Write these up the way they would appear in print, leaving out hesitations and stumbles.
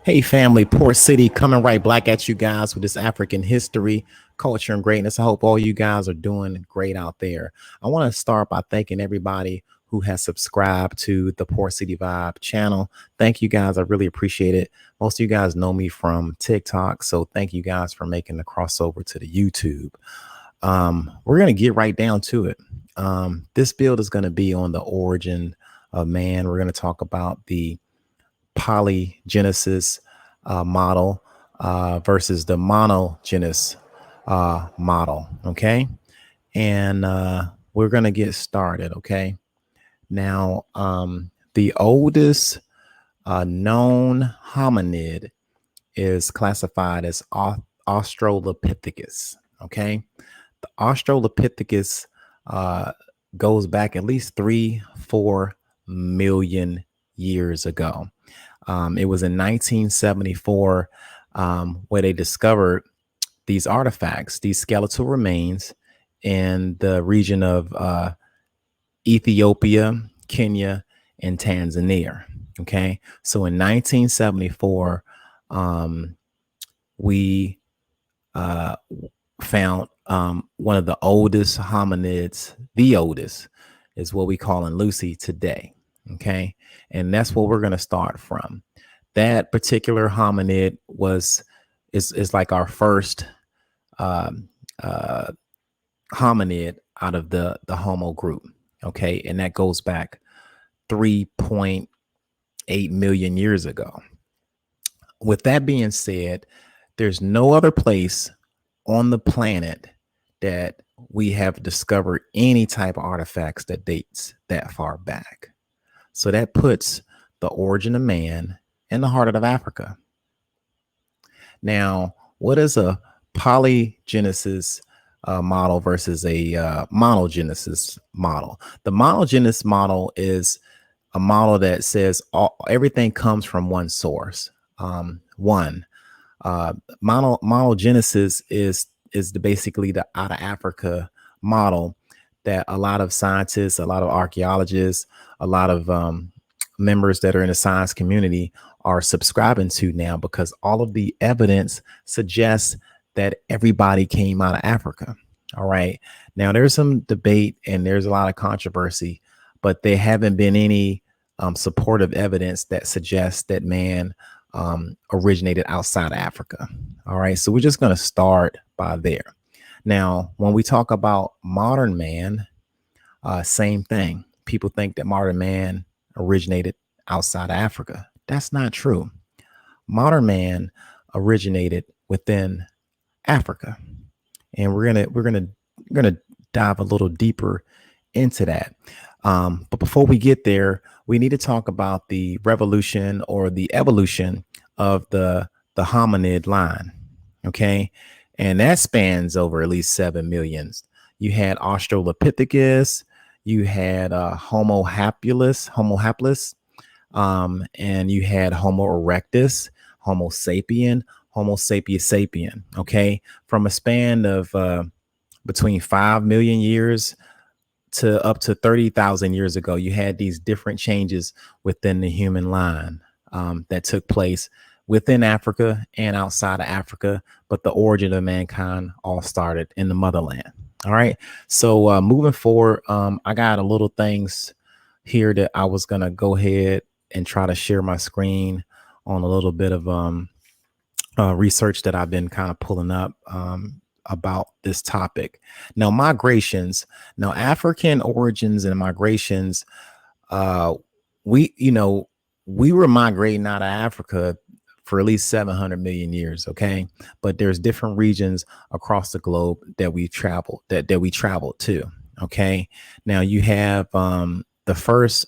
Hey family, Port City coming right back at you guys with this African history, culture, and greatness. I hope all you guys are doing great out there. I want to start by thanking everybody who has subscribed to the Port City Vibe channel. Thank you guys. I really appreciate it. Most of you guys know me from TikTok, so thank you guys for making the crossover to the YouTube. We're going to get right down to it. This build is going to be on the origin of man. We're going to talk about the polygenesis model versus the monogenesis model. Okay. And we're going to get started. Okay. Now, the oldest known hominid is classified as Australopithecus. Okay. The Australopithecus goes back at least 3-4 million years ago. It was in 1974 where they discovered these artifacts, these skeletal remains in the region of Ethiopia, Kenya, and Tanzania. Okay, so in 1974, we found one of the oldest hominids. The oldest is what we call in Lucy today. Okay, and that's what we're going to start from. That particular hominid is like our first um, uh, hominid out of the Homo group. Okay, and that goes back 3.8 million years ago. With that being said, there's no other place on the planet that we have discovered any type of artifacts that dates that far back. So that puts the origin of man in the heart of Africa. Now, what is a polygenesis model versus a monogenesis model? The monogenesis model is a model that says everything comes from one source. Monogenesis is basically the out of Africa model that a lot of scientists, a lot of archaeologists, a lot of members that are in the science community are subscribing to now, because all of the evidence suggests that everybody came out of Africa. All right. Now there's some debate and there's a lot of controversy, but there haven't been any supportive evidence that suggests that man originated outside of Africa. All right. So we're just going to start by there. Now, when we talk about modern man, same thing. People think that modern man originated outside of Africa. That's not true. Modern man originated within Africa, and we're gonna dive a little deeper into that. But before we get there, we need to talk about the revolution or the evolution of the hominid line. Okay, and that spans over at least 7 millions. You had Australopithecus, you had Homo habilis, and you had Homo erectus, Homo sapien, Homo sapiens sapien. Okay, from a span of between 5 million years to up to 30,000 years ago, you had these different changes within the human line that took place within Africa and outside of Africa, but the origin of mankind all started in the motherland. All right. So moving forward, I got a little things here that I was gonna go ahead and try to share my screen on a little bit of research that I've been kind of pulling up about this topic. Now, migrations. Now, African origins and migrations. We, we were migrating out of Africa for at least 700 million years. Okay, but there's different regions across the globe that we traveled to. Okay, now you have the first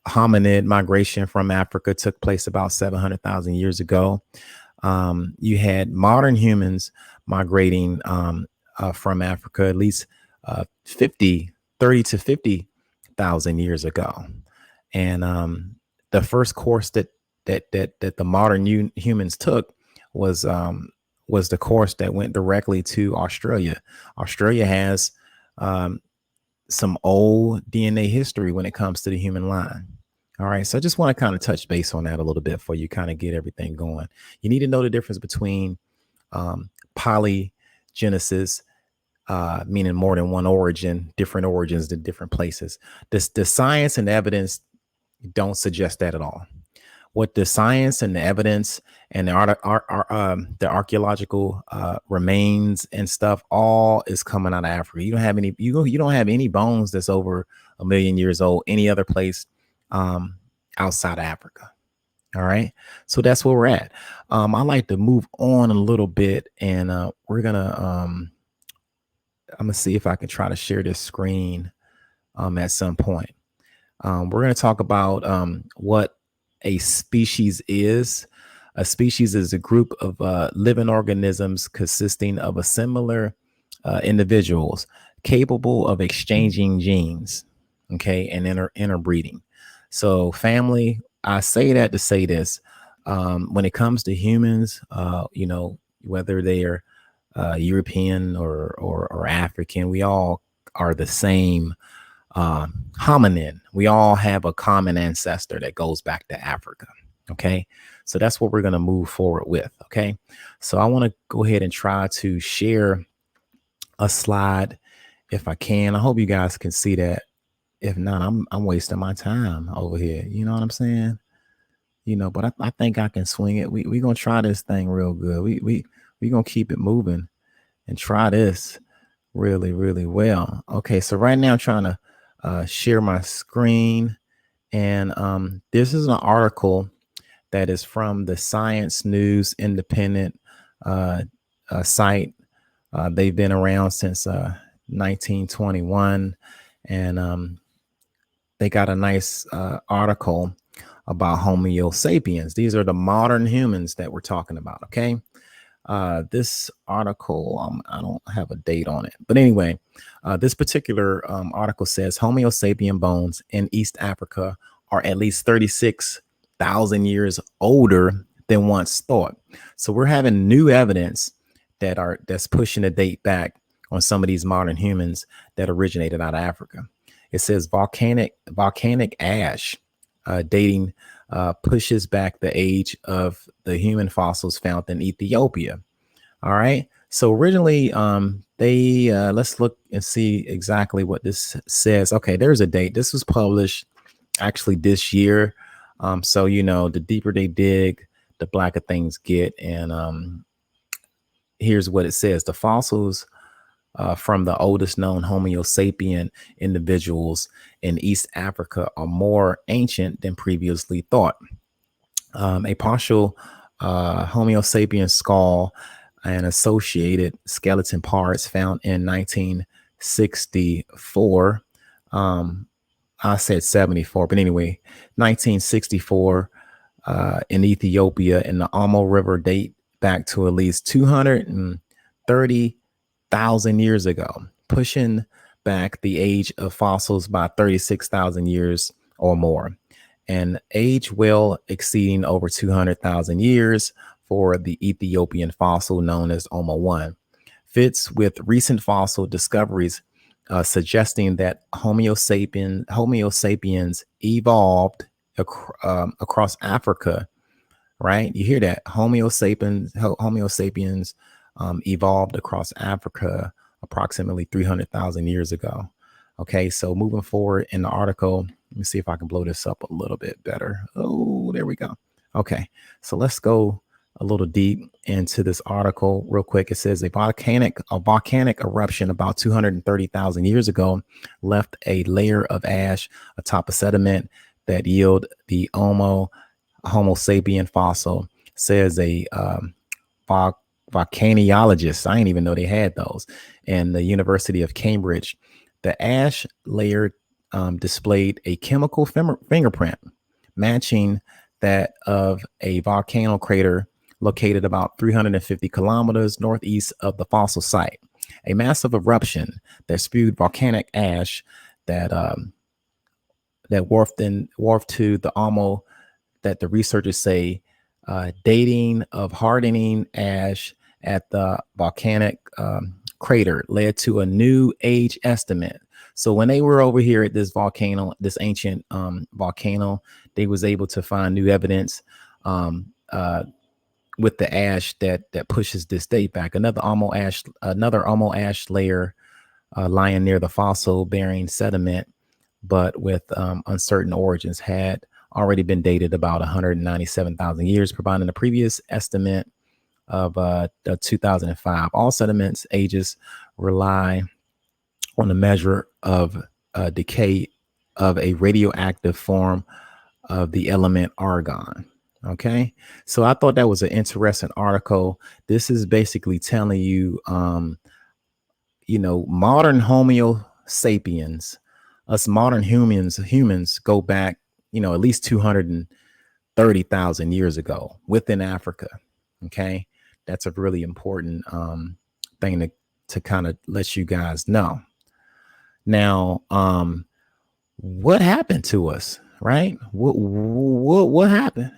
hominid migration from Africa took place about 700,000 years ago. You had modern humans migrating from Africa at least 30 to 50,000 years ago. And the first course that the modern humans took was the course that went directly to Australia. Australia has some old DNA history when it comes to the human line. All right. So I just want to kind of touch base on that a little bit for you, kind of get everything going. You need to know the difference between polygenesis, meaning more than one origin, different origins to different places. The science and evidence don't suggest that at all. What the science and the evidence and the archaeological remains and stuff all is coming out of Africa. You don't have any you don't have any bones that's over 1 million years old any other place um, outside of Africa. All right, so that's where we're at. I like to move on a little bit, and we're gonna I'm gonna see if I can try to share this screen at some point. We're going to talk about what a species is. A species is a group of living organisms consisting of a similar individuals capable of exchanging genes, okay, and interbreeding. So, family, I say that to say this. When it comes to humans, whether they are European or African, we all are the same hominin. We all have a common ancestor that goes back to Africa. Okay. So that's what we're going to move forward with. Okay. So I want to go ahead and try to share a slide if I can. I hope you guys can see that. If not, I'm wasting my time over here. You know what I'm saying? But I think I can swing it. We gonna try this thing real good. We gonna keep it moving and try this really, really well. Okay, so right now I'm trying to share my screen, and this is an article that is from the Science News Independent site. They've been around since 1921, and they got a nice article about Homo sapiens. These are the modern humans that we're talking about. Okay. This article, I don't have a date on it, but anyway, this particular article says Homo sapien bones in East Africa are at least 36,000 years older than once thought. So we're having new evidence that's pushing the date back on some of these modern humans that originated out of Africa. It says volcanic ash dating pushes back the age of the human fossils found in Ethiopia. All right. So originally, they let's look and see exactly what this says. Okay, there's a date. This was published actually this year. So the deeper they dig, the blacker things get. And here's what it says: the fossils from the oldest known Homo sapien individuals in East Africa are more ancient than previously thought. A partial Homo sapien skull and associated skeleton parts found in 1964. I said 74, but anyway, 1964 in Ethiopia in the Omo River date back to at least 230,000 years ago, pushing back the age of fossils by 36,000 years or more, and age well exceeding over 200,000 years for the Ethiopian fossil known as Oma 1. Fits with recent fossil discoveries suggesting that Homo sapiens evolved across Africa. Right? You hear that? Homo sapiens evolved across Africa approximately 300,000 years ago. Okay, so moving forward in the article, let me see if I can blow this up a little bit better. Oh, there we go. Okay, so let's go a little deep into this article real quick. It says a volcanic eruption about 230,000 years ago left a layer of ash atop a sediment that yield the Homo sapien fossil, says a volcanologist. I didn't even know they had those. And the University of Cambridge. The ash layer displayed a chemical fingerprint matching that of a volcano crater located about 350 kilometers northeast of the fossil site. A massive eruption that spewed volcanic ash that warped to the Omo, that the researchers say dating of hardening ash at the volcanic crater led to a new age estimate. So when they were over here at this volcano, this ancient volcano, they was able to find new evidence um, uh, with the ash that pushes this date back. Another almost ash layer lying near the fossil bearing sediment, but with uncertain origins, had already been dated about 197,000 years, providing a previous estimate of 2005. All sediments ages rely on the measure of decay of a radioactive form of the element argon. Okay, so I thought that was an interesting article. This is basically telling you, modern Homo sapiens, us modern humans go back, at least 230,000 years ago within Africa. Okay, that's a really important thing to kind of let you guys know. Now, what happened to us, right? What happened?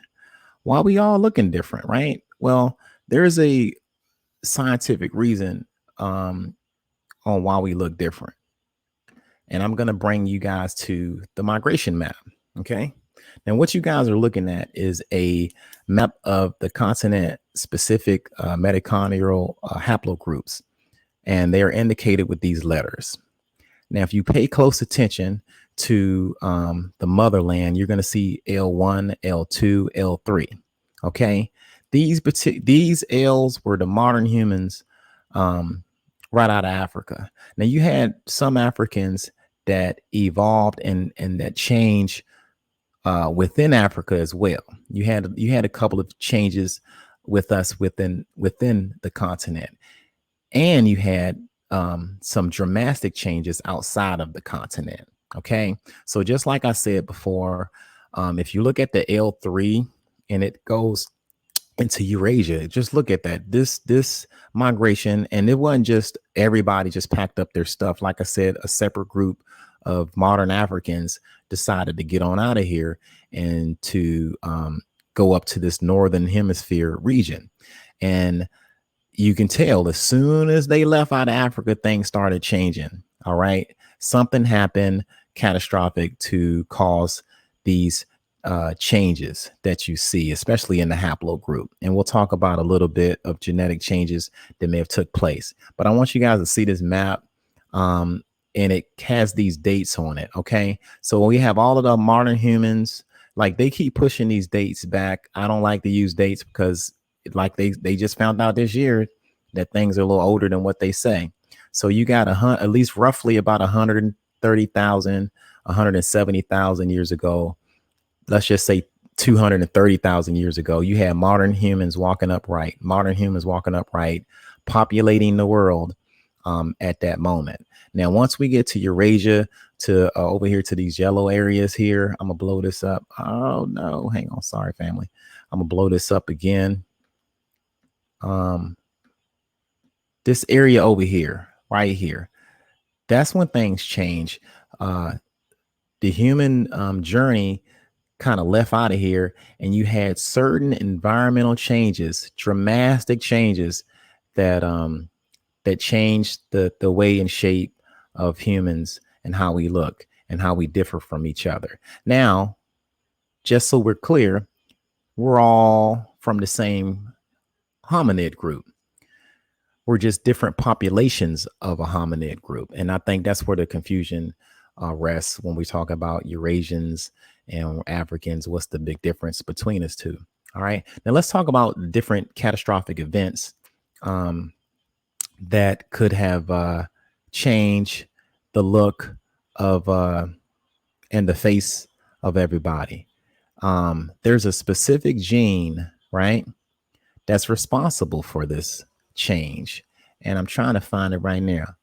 Why we all looking different, right? Well, there's a scientific reason on why we look different. And I'm going to bring you guys to the migration map. Okay. Now, what you guys are looking at is a map of the continent specific mitochondrial haplogroups, and they are indicated with these letters. Now, if you pay close attention to the motherland, you're going to see L1, L2, L3. Okay. These L's were the modern humans right out of Africa. Now, you had some Africans that evolved and that changed within Africa as well. You had a couple of changes with us within the continent, and you had some dramatic changes outside of the continent. Okay, so just like I said before, if you look at the L3 and it goes into Eurasia, just look at that. This migration, and it wasn't just everybody just packed up their stuff. Like I said, a separate group of modern Africans decided to get on out of here and to go up to this northern hemisphere region. And you can tell as soon as they left out of Africa, things started changing. All right. Something happened catastrophic to cause these changes that you see, especially in the haplogroup. And we'll talk about a little bit of genetic changes that may have took place. But I want you guys to see this map. And it has these dates on it. Okay. So we have all of the modern humans, like they keep pushing these dates back. I don't like to use dates because like they just found out this year that things are a little older than what they say. So you got at least roughly about 130,000, 170,000 years ago. Let's just say 230,000 years ago, you had modern humans walking upright, populating the world at that moment. Now, once we get to Eurasia, to over here to these yellow areas here, I'm gonna blow this up. Oh no, hang on, sorry, family. I'm gonna blow this up again. This area over here, right here, that's when things change. The human journey kind of left out of here, and you had certain environmental changes, dramatic changes that that changed the way and shape of humans and how we look and how we differ from each other. Now, just so we're clear, we're all from the same hominid group. We're just different populations of a hominid group. And I think that's where the confusion rests when we talk about Eurasians and Africans. What's the big difference between us two? All right. Now let's talk about different catastrophic events that could have changed the look of and the face of everybody. There's a specific gene, right, that's responsible for this change, and I'm trying to find it right now.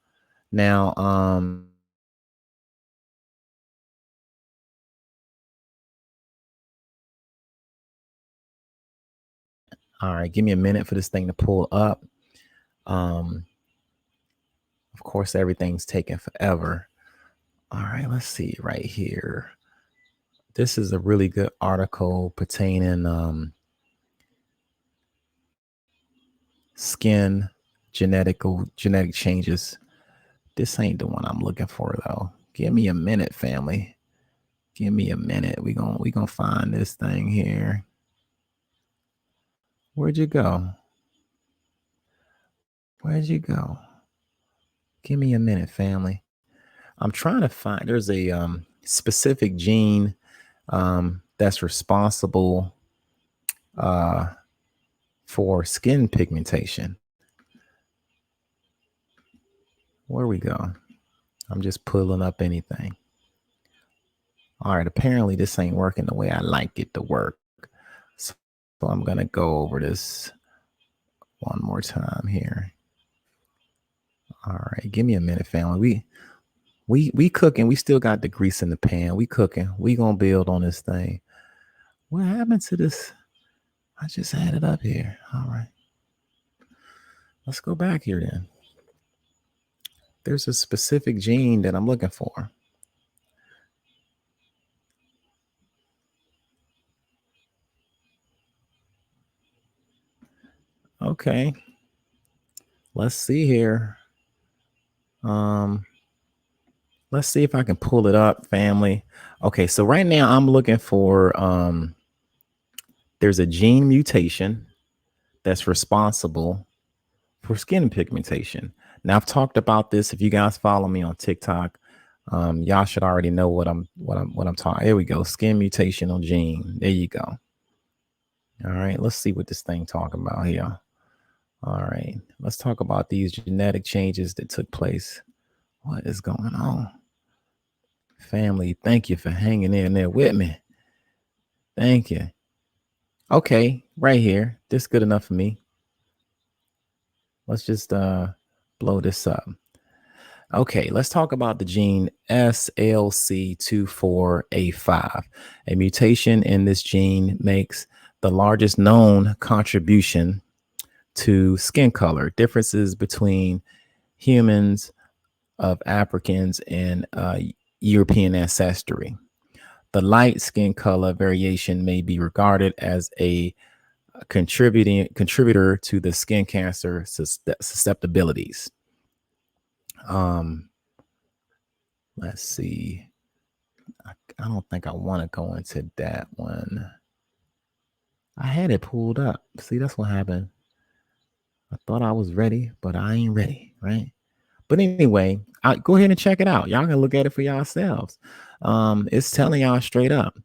Now, all right, give me a minute for this thing to pull up. Of course, everything's taking forever. All right, let's see right here. This is a really good article pertaining skin genetic changes. This ain't the one I'm looking for though. Give me a minute, family. Give me a minute. We gonna find this thing here. Where'd you go? Where'd you go? Give me a minute, family. I'm trying to find. There's a specific gene that's responsible for skin pigmentation. Where we go? I'm just pulling up anything. All right. Apparently, this ain't working the way I like it to work. So I'm gonna go over this one more time here. All right, give me a minute, family. We cooking. We still got the grease in the pan. We cooking. We gonna build on this thing. What happened to this? I just had it up here. All right, let's go back here then. There's a specific gene that I'm looking for. Okay, let's see here. Let's see if I can pull it up, family. Okay, so right now I'm looking for there's a gene mutation that's responsible for skin pigmentation. Now I've talked about this. If you guys follow me on TikTok, y'all should already know what I'm talking. Here we go. Skin mutational gene. There you go. All right, let's see what this thing talking about here. All right, let's talk about these genetic changes that took place. What is going on? Family, thank you for hanging in there with me. Thank you. Okay, right here. This good enough for me. Let's just blow this up. Okay, let's talk about the gene SLC24A5. A mutation in this gene makes the largest known contribution to skin color differences between humans of Africans and European ancestry. The light skin color variation may be regarded as a contributor to the skin cancer susceptibilities. Let's see. I don't think I want to go into that one. I had it pulled up. See, that's what happened. I thought I was ready, but I ain't ready, right? But anyway, go ahead and check it out. Y'all can look at it for yourselves. It's telling y'all straight up.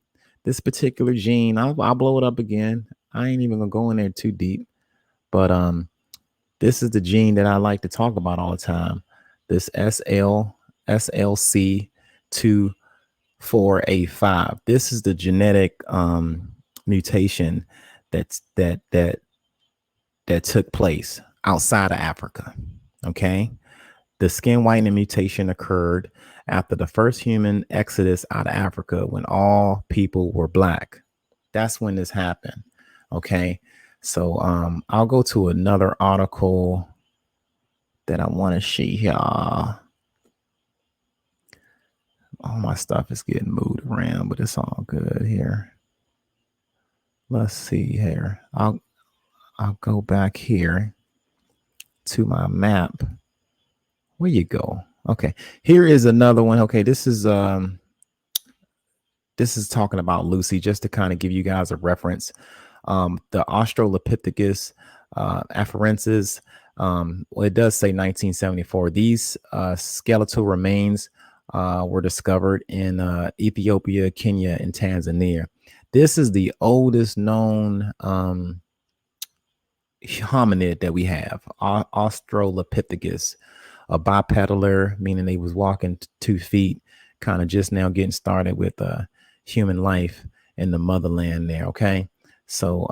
This particular gene, I'll blow it up again. I ain't even gonna go in there too deep, but this is the gene that I like to talk about all the time. This SLC24A5. This is the genetic mutation that took place outside of Africa. Okay. The skin whitening mutation occurred after the first human exodus out of Africa when all people were black. That's when this happened. Okay. So I'll go to another article that I want to see here. All my stuff is getting moved around, but it's all good here. Let's see here. I'll go back here to my map. Where you go? Okay, here is another one. Okay, this is talking about Lucy, just to kind of give you guys a reference. The Australopithecus afarensis. Well, it does say 1974. These skeletal remains were discovered in Ethiopia, Kenya, and Tanzania. This is the oldest known hominid that we have, Australopithecus, a bipedaler, meaning they was walking 2 feet, kind of just now getting started with human life in the motherland there. Okay, so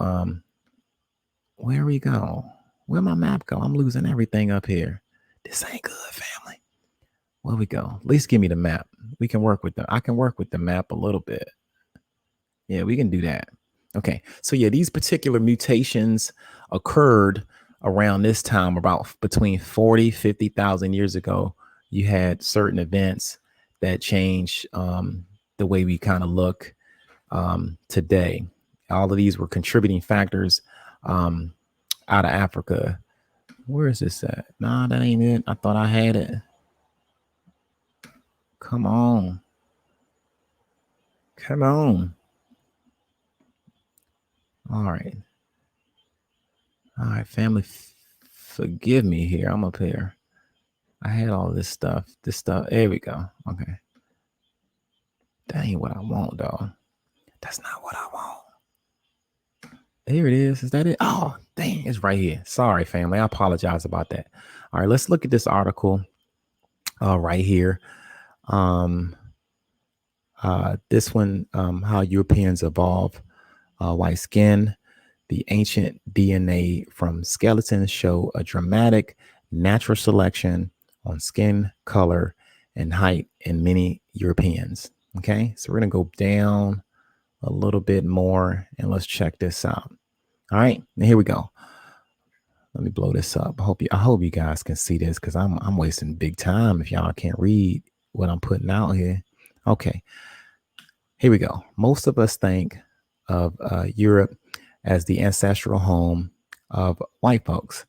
where we go? Where my map go? I'm losing everything up here. This ain't good, family. Where we go? At least give me the map. We can work with I can work with the map a little bit. Yeah, we can do that. Okay, so yeah, these particular mutations occurred around this time, about between 50,000 years ago. You had certain events that changed the way we kind of look today. All of these were contributing factors out of Africa. Where is this at? Nah, that ain't it. I thought I had it. Come on. Come on. All right. All right, family. Forgive me here. I'm up here. I had all this stuff. This stuff. There we go. Okay. That ain't what I want, dog. That's not what I want. Here it is. Is that it? Oh, dang. It's right here. Sorry, family. I apologize about that. All right. Let's look at this article right here. Um, this one, how Europeans evolve white skin. The ancient DNA from skeletons show a dramatic natural selection on skin color and height in many Europeans. Okay, so we're gonna go down a little bit more and let's check this out. All right, and here we go. Let me blow this up. I hope you guys can see this because I'm wasting big time if y'all can't read what I'm putting out here. Okay, here we go. Most of us think of Europe as the ancestral home of white folks,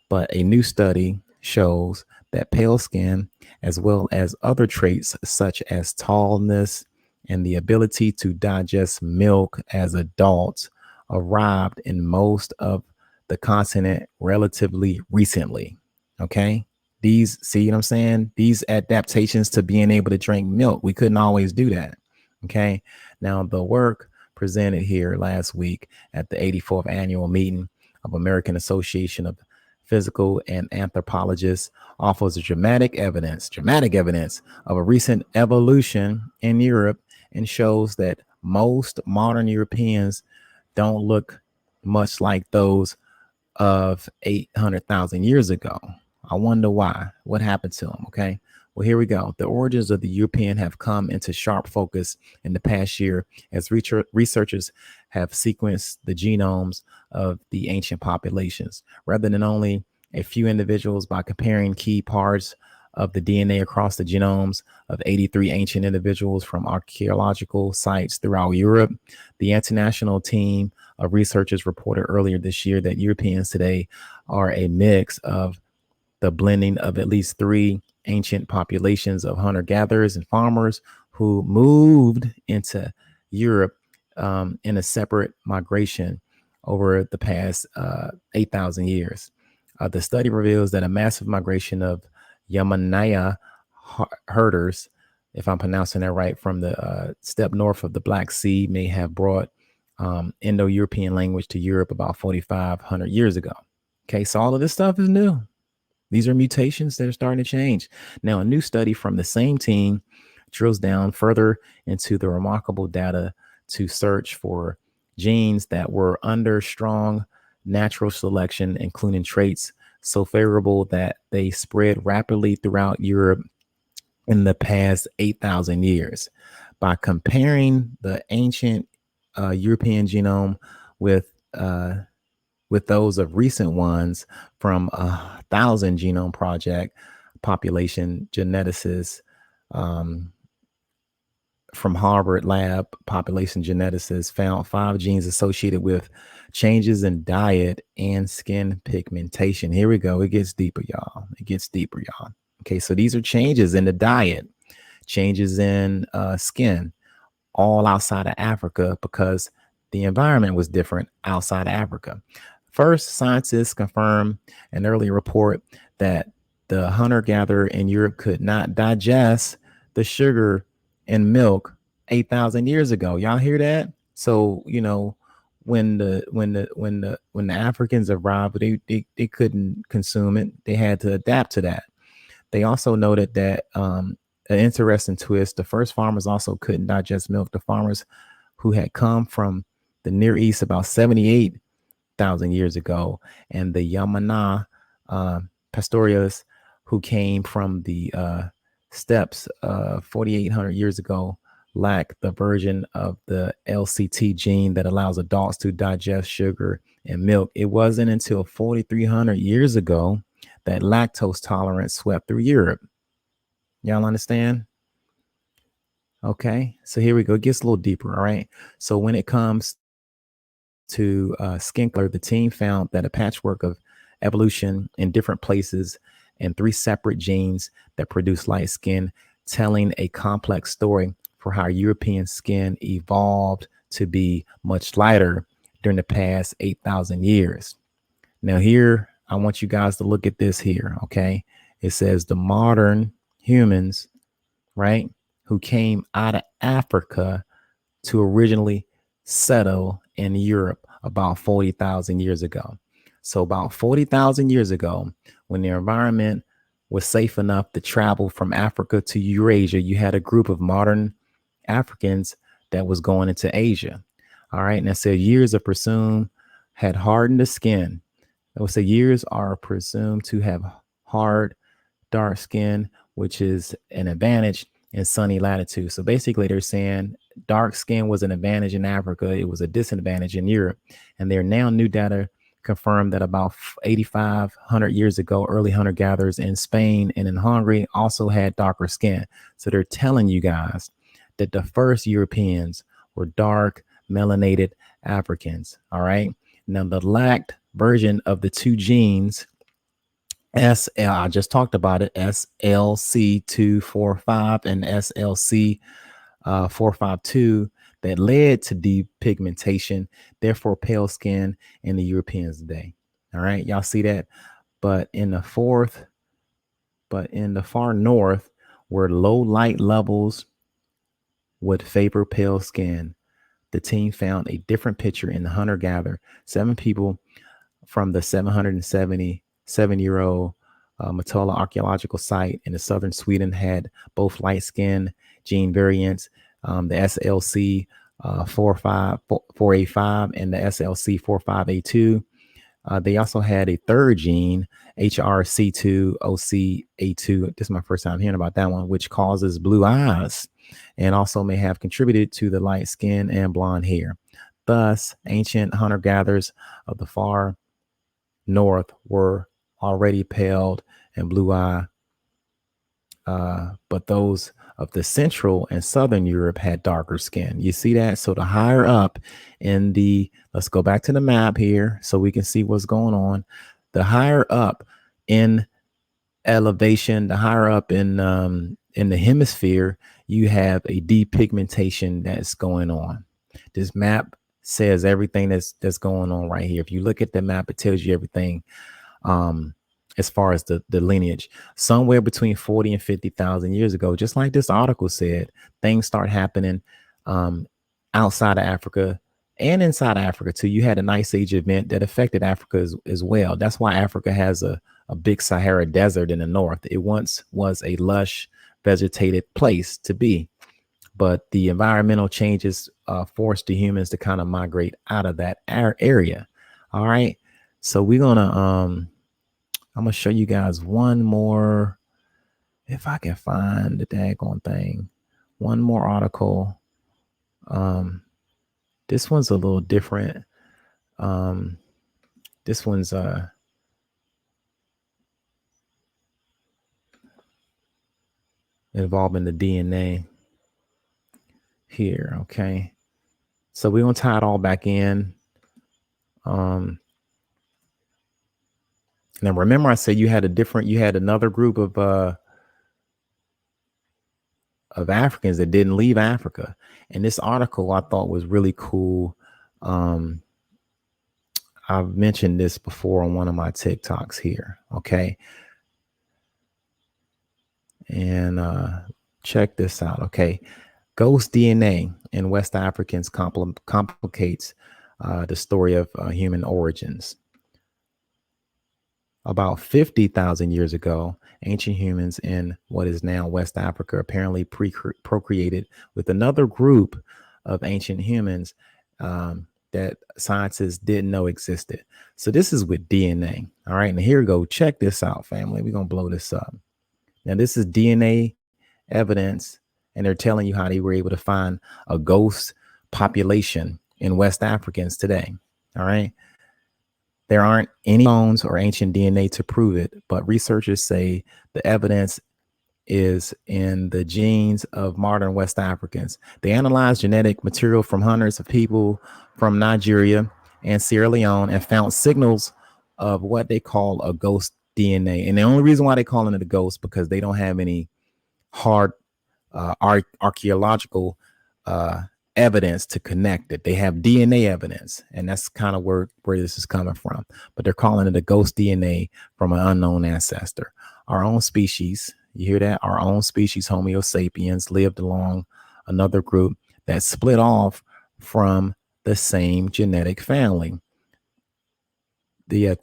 but a new study shows that pale skin, as well as other traits such as tallness and the ability to digest milk as adults, arrived in most of the continent relatively recently. Okay. These, see what I'm saying? These adaptations to being able to drink milk, we couldn't always do that. Okay. Now, the work presented here last week at the 84th annual meeting of American Association of Physical and Anthropologists offers dramatic evidence of a recent evolution in Europe and shows that most modern Europeans don't look much like those of 800,000 years ago. I wonder why. What happened to them? Okay. Well, here we go. The origins of the European have come into sharp focus in the past year as researchers have sequenced the genomes of the ancient populations rather than only a few individuals. By comparing key parts of the DNA across the genomes of 83 ancient individuals from archaeological sites throughout Europe. The international team of researchers reported earlier this year that Europeans today are a mix of the blending of at least three ancient populations of hunter-gatherers and farmers who moved into Europe in a separate migration over the past 8,000 years. The study reveals that a massive migration of Yamanaya herders, if I'm pronouncing that right, from the steppe north of the Black Sea may have brought Indo-European language to Europe about 4,500 years ago. Okay, so all of this stuff is new. These are mutations that are starting to change. Now, a new study from the same team drills down further into the remarkable data to search for genes that were under strong natural selection, including traits so favorable that they spread rapidly throughout Europe in the past 8,000 years. By comparing the ancient European genome with those of recent ones from 1,000 Genome Project population geneticists from Harvard Lab, population geneticists found 5 genes associated with changes in diet and skin pigmentation. Here we go. It gets deeper, y'all. It gets deeper, y'all. Okay, so these are changes in the diet, changes in skin, all outside of Africa because the environment was different outside of Africa. First, scientists confirmed an earlier report that the hunter-gatherer in Europe could not digest the sugar in milk 8,000 years ago. Y'all hear that? So, you know, when the Africans arrived, they couldn't consume it. They had to adapt to that. They also noted that an interesting twist, the first farmers also couldn't digest milk. The farmers who had come from the Near East about 78,000 years ago, and the Yamana pastoralists who came from the steppes 4,800 years ago lack the version of the LCT gene that allows adults to digest sugar and milk. It wasn't until 4,300 years ago that lactose tolerance swept through Europe. Y'all understand? Okay, so here we go. It gets a little deeper. All right. So when it comes to skin color, the team found that a patchwork of evolution in different places and 3 separate genes that produce light skin telling a complex story for how European skin evolved to be much lighter during the past 8,000 years. Now, here, I want you guys to look at this here, okay? It says the modern humans, right, who came out of Africa to originally settle in Europe about 40,000 years ago. So, about 40,000 years ago, when the environment was safe enough to travel from Africa to Eurasia, you had a group of modern Africans that was going into Asia. All right. And it said years of presumed had hardened the skin. It would say years are presumed to have hard, dark skin, which is an advantage in sunny latitude. So basically, they're saying dark skin was an advantage in Africa. It was a disadvantage in Europe. And there are now new data confirmed that about 8,500 years ago, early hunter gatherers in Spain and in Hungary also had darker skin. So they're telling you guys that the first Europeans were dark, melanated Africans. All right. Now, the lacked version of the two genes, I just talked about it, SLC245 and SLC452, that led to depigmentation, therefore pale skin in the Europeans today. All right. Y'all see that? But in the far north, where low light levels would favor pale skin, the team found a different picture in the hunter-gatherer. 7 people from the 777-year-old Matola archaeological site in the southern Sweden had both light skin gene variants, the SLC 485 and the SLC 45A2. They also had a third gene, HRC2OCA2. This is my first time hearing about that one, which causes blue eyes and also may have contributed to the light skin and blonde hair. Thus, ancient hunter-gatherers of the far north were already pale and blue-eyed, but those of the central and southern Europe had darker skin. You see that? So the higher up in let's go back to the map here so we can see what's going on. The higher up in elevation, the higher up in the hemisphere, you have a depigmentation that's going on. This map says everything that's going on right here. If you look at the map, it tells you everything as far as the lineage. Somewhere between 40 and 50,000 years ago, just like this article said, things start happening outside of Africa and inside of Africa too. You had an ice age event that affected Africa as well. That's why Africa has a big Sahara desert in the north. It once was a lush, vegetated place to be, but the environmental changes forced the humans to kind of migrate out of that area. All right, so we're gonna I'm gonna show you guys one more, if I can find the daggone thing, one more article. This one's a little different. This one's involving the DNA here. Okay, so we're gonna tie it all back in. Now remember, I said you had another group of Africans that didn't leave Africa, and this article I thought was really cool. I've mentioned this before on one of my TikToks here. Okay, and check this out. Okay, ghost DNA in West Africans complicates the story of human origins. About 50,000 years ago, ancient humans in what is now West Africa apparently procreated with another group of ancient humans that scientists didn't know existed. So this is with DNA. All right, and here we go. Check this out, family. We're going to blow this up. Now, this is DNA evidence, and they're telling you how they were able to find a ghost population in West Africans today. All right. There aren't any bones or ancient DNA to prove it, but researchers say the evidence is in the genes of modern West Africans. They analyzed genetic material from hundreds of people from Nigeria and Sierra Leone and found signals of what they call a ghost DNA. And the only reason why they're calling it a ghost because they don't have any hard archaeological evidence to connect it. They have DNA evidence, and that's kind of where this is coming from. But they're calling it a ghost DNA from an unknown ancestor. Our own species, you hear that? Our own species, Homo sapiens, lived along another group that split off from the same genetic family.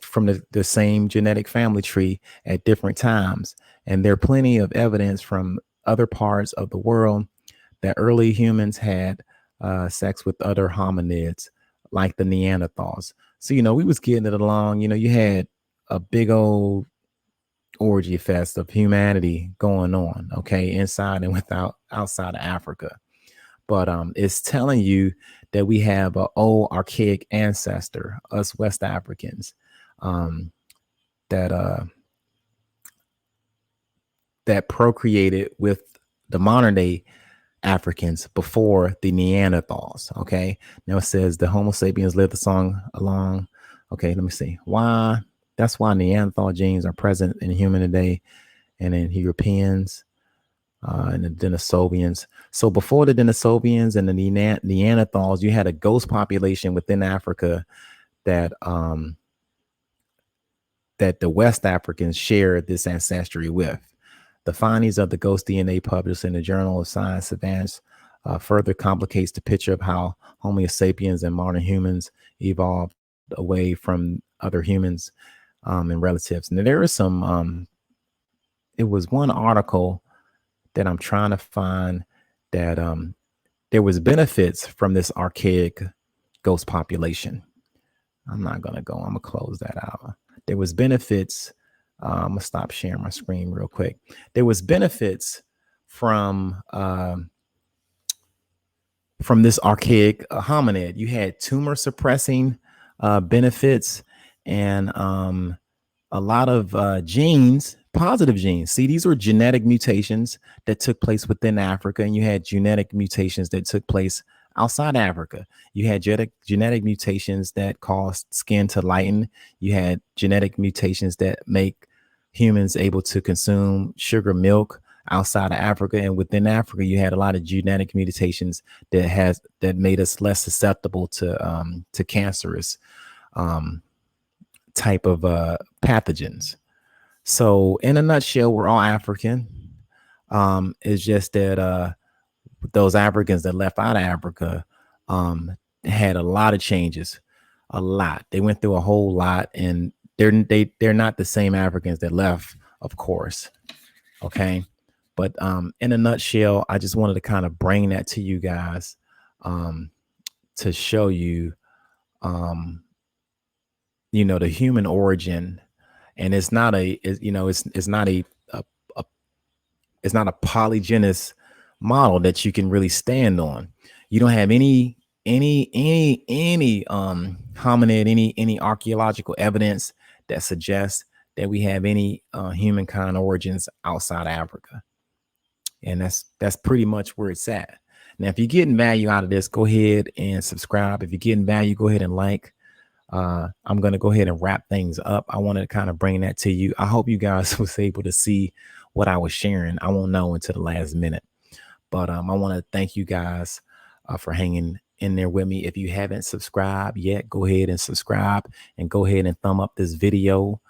From the same genetic family tree at different times. And there are plenty of evidence from other parts of the world that early humans had sex with other hominids like the Neanderthals. So, we was getting it along. You had a big old orgy fest of humanity going on, okay, inside and outside of Africa. But it's telling you that we have an old archaic ancestor, us West Africans, that procreated with the modern day Africans before the Neanderthals. Okay, now it says the Homo sapiens lived along. Okay, let me see why. That's why Neanderthal genes are present in human today, and in Europeans. And the Denisovians. So before the Denisovians and the Neanderthals, you had a ghost population within Africa that the West Africans shared this ancestry with. The findings of the ghost DNA published in the Journal of Science Advance further complicates the picture of how Homo sapiens and modern humans evolved away from other humans and relatives. And there is some, it was one article that I'm trying to find that there was benefits from this archaic ghost population. I'm not going to go. I'm going to close that out. There was benefits. I'm going to stop sharing my screen real quick. There was benefits from this archaic hominid. You had tumor suppressing benefits and a lot of genes, positive genes. See, these were genetic mutations that took place within Africa, and you had genetic mutations that took place outside Africa. You had genetic mutations that caused skin to lighten. You had genetic mutations that make humans able to consume sugar milk outside of Africa. And within Africa, you had a lot of genetic mutations that made us less susceptible to cancerous type of pathogens. So in a nutshell, we're all African. It's just that those Africans that left out of Africa had a lot of changes, a lot. They went through a whole lot, and they're not the same Africans that left, of course. Okay. But in a nutshell, I just wanted to kind of bring that to you guys to show you, the human origin. And it's not it's not a polygynous model that you can really stand on. You don't have any hominid, any archaeological evidence that suggests that we have any humankind origins outside Africa. And that's pretty much where it's at. Now, if you're getting value out of this, go ahead and subscribe. If you're getting value, go ahead and like. I'm going to go ahead and wrap things up. I wanted to kind of bring that to you. I hope you guys was able to see what I was sharing. I won't know until the last minute, but I want to thank you guys for hanging in there with me. If you haven't subscribed yet, go ahead and subscribe and go ahead and thumb up this video.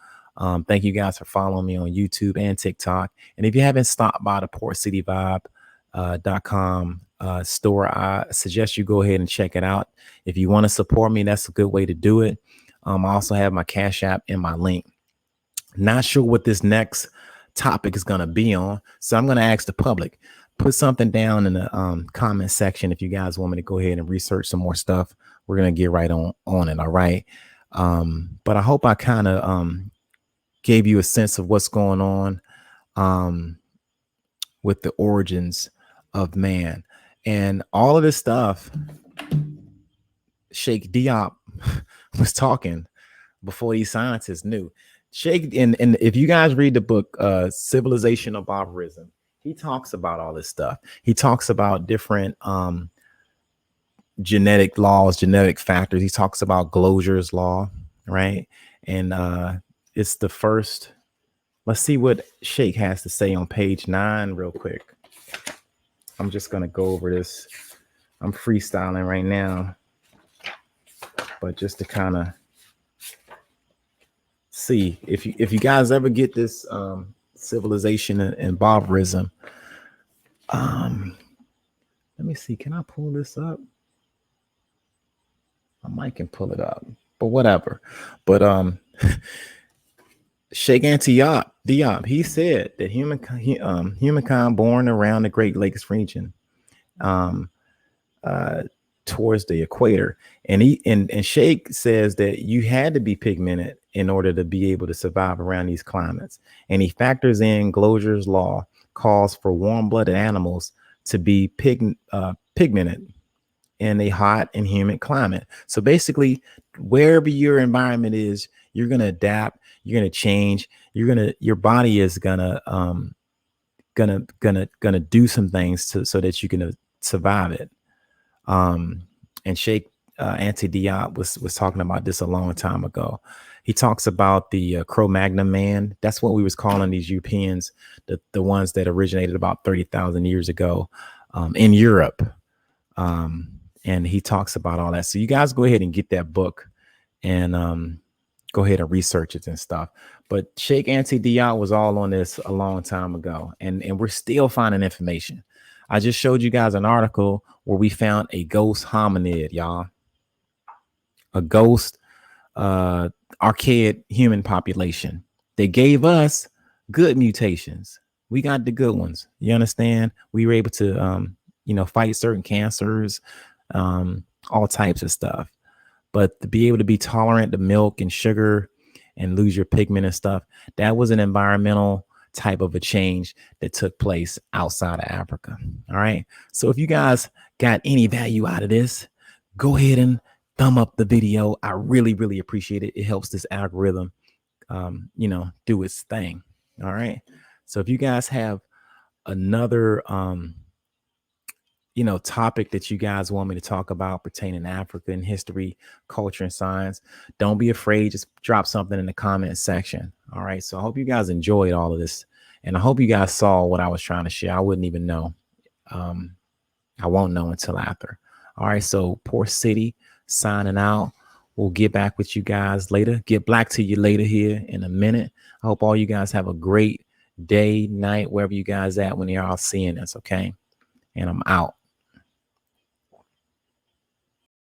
Thank you guys for following me on YouTube and TikTok. And if you haven't stopped by the PortCityVibe.com store, I suggest you go ahead and check it out. If you want to support me, that's a good way to do it. I also have my Cash App in my link. Not sure what this next topic is going to be on, so I'm going to ask the public. Put something down in the comment section if you guys want me to go ahead and research some more stuff. We're going to get right on it. All right. But I hope I kind of gave you a sense of what's going on with the origins of man. And all of this stuff, Sheikh Diop was talking before these scientists knew. Sheikh, and if you guys read the book Civilization of Barbarism, he talks about all this stuff. He talks about different genetic laws, genetic factors. He talks about Glosier's law, right? And it's the first. Let's see what Sheikh has to say on page 9 real quick. I'm just gonna go over this. I'm freestyling right now, but just to kind of see if you guys ever get this civilization and barbarism. Let me see. Can I pull this up? I might can pull it up, but whatever. But Sheikh Diop, he said that humankind born around the Great Lakes region, um, towards the equator, and Sheikh says that you had to be pigmented in order to be able to survive around these climates, and he factors in Glosier's law, calls for warm-blooded animals to be pigmented in a hot and humid climate. So basically, wherever your environment is, you're gonna adapt, you're gonna change, your body is gonna do some things so that you can survive it. And Sheikh Anti Diop was talking about this a long time ago. He talks about the Cro-Magnon man. That's what we was calling these Europeans, the ones that originated about 30,000 years ago in Europe. And he talks about all that. So you guys go ahead and get that book and go ahead and research it and stuff. But Sheikh Anti Diop was all on this a long time ago, and we're still finding information. I just showed you guys an article where we found a ghost hominid, y'all. A ghost archaic human population. They gave us good mutations. We got the good ones. You understand? We were able to fight certain cancers, all types of stuff. But to be able to be tolerant to milk and sugar and lose your pigment and stuff, that was an environmental type of a change that took place outside of Africa. All right. So if you guys got any value out of this, go ahead and thumb up the video. I really, really appreciate it. It helps this algorithm, do its thing. All right. So if you guys have another, topic that you guys want me to talk about pertaining to African history, culture, and science, don't be afraid. Just drop something in the comment section. All right. So I hope you guys enjoyed all of this. And I hope you guys saw what I was trying to share. I wouldn't even know. I won't know until after. All right. So Port City signing out. We'll get back with you guys later. Get back to you later here in a minute. I hope all you guys have a great day, night, wherever you guys at when you're all seeing this. Okay. And I'm out.